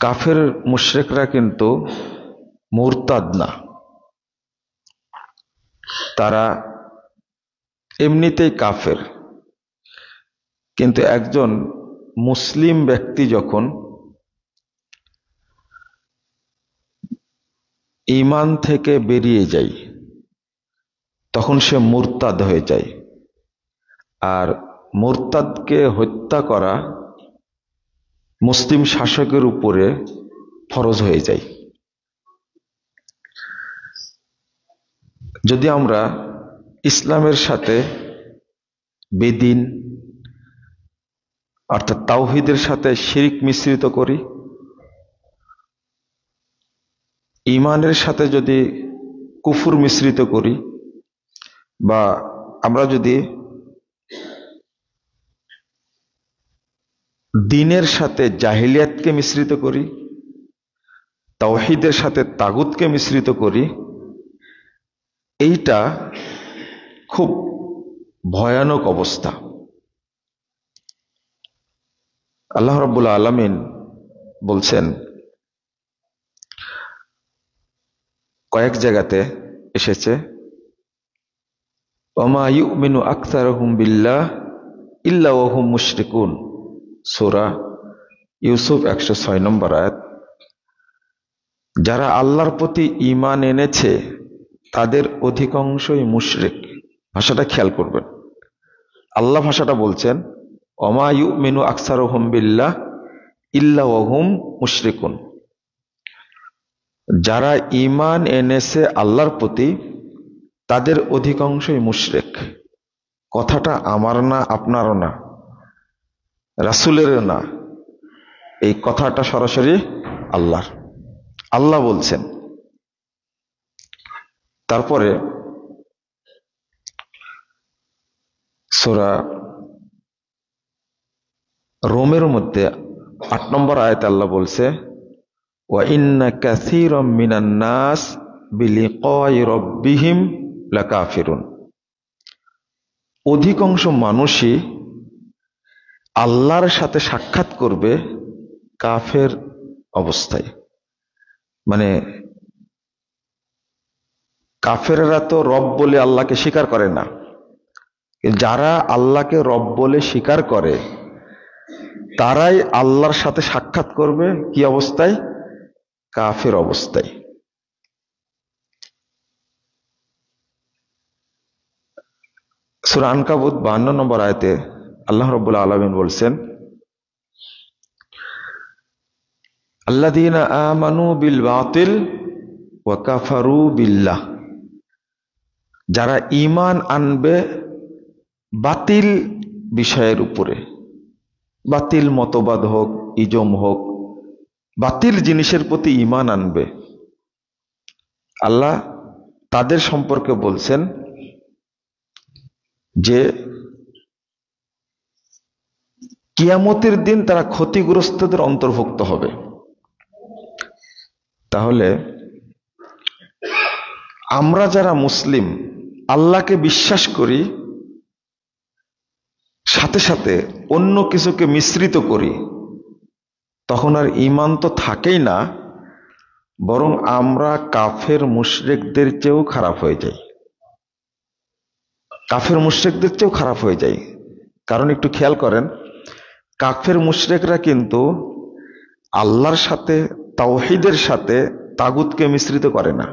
কাফের মুশরিকরা কিন্তু মুরতাদ না, তারা এমনিতেই কাফের। কিন্তু একজন মুসলিম ব্যক্তি যখন ঈমান থেকে বেরিয়ে যায় তখন সে মুরতাদ হয়ে যায়, আর মুরতাদকে হত্যা করা মুসলিম শাসকের উপরে ফরজ হয়ে যায়। যদি আমরা ইসলামের সাথে বেদিন অর্থাৎ তাওহীদের সাথে শিরক মিশ্রিত করি, ঈমানের সাথে যদি কুফর মিশ্রিত করি, বা আমরা যদি দ্বীনের সাথে জাহিলিয়াতকে মিশ্রিত করি, তাওহীদের সাথে তাগুতকে মিশ্রিত করি, এইটা খুব ভয়ানক অবস্থা। আল্লাহ রাব্বুল আলামিন বলছেন, কয়েক জায়গাতে এসেছে, ওমা ইউমিনু আকসারুহুম বিল্লাহ ইল্লা ওয়া হুম মুশরিকুন, সূরা ইউসুফ 106 নম্বর আয়াত। যারা আল্লাহর প্রতি ঈমান এনেছে তাদের অধিকাংশই মুশরিক। ভাষাটা খেয়াল করবেন, আল্লাহ ভাষাটা বলছেন ওমা ইউমিনু আকসারুহুম বিল্লাহ ইল্লা ওয়া হুম মুশরিকুন। যারা ঈমান এনেছে আল্লাহর প্রতি তাদের অধিকাংশই মুশরিক। কথাটা আমার না, আপনারও না, রাসূলেরও না, এই কথাটা সরাসরি আল্লাহর। আল্লাহ বলছেন। তারপরে সূরা রোমের মধ্যে 8 নম্বর আয়াতে আল্লাহ বলছে, ওয়া ইন্না কাসীরাম মিনান নাস বিলিকাই রাব্বিহিম লাকাফিরুন। অধিকাংশ মানুষই আল্লাহর সাথে সাক্ষাৎ করবে কাফের অবস্থায়। মানে কাফেররা তো রব বলে আল্লাহকে স্বীকার করে না, যারা আল্লাহকে রব বলে স্বীকার করে তারাই আল্লাহর সাথে সাক্ষাৎ করবে কি অবস্থায়? কাফের অবস্থায়। সূরা আনকাবুত 52 নম্বর আয়াতে আল্লাহ রাব্বুল আলামিন বলছেন, আল্লাযীনা আমানু বিল বাতিল ওয়া কাফারু বিল্লাহ। যারা ঈমান আনবে বাতিল বিষয়ের উপরে, বাতিল মতবাদ হোক, ইজম হোক, বাতিল জিনিসের প্রতি ঈমান আনবে, আল্লাহ তাদের সম্পর্কে বলছেন যে কিয়ামতের দিন তারা ক্ষতিগ্রস্তদের অন্তর্ভুক্ত হবে। তাহলে আমরা যারা মুসলিম আল্লাহকে বিশ্বাস করি, সাথে সাথে অন্য কিছুকে মিশ্রিত করি, তখন আর ঈমান তো থাকেই না, বরং আমরা কাফের মুশরিকদের চেয়েও খারাপ হয়ে যাই। কাফের মুশরিকদের চেয়েও খারাপ হয়ে যায়। কারণ একটু খেয়াল করেন, কাফের মুশরিকরা কিন্তু আল্লাহর সাথে তাওহীদের সাথে তাগুতকে মিশ্রিত করে না।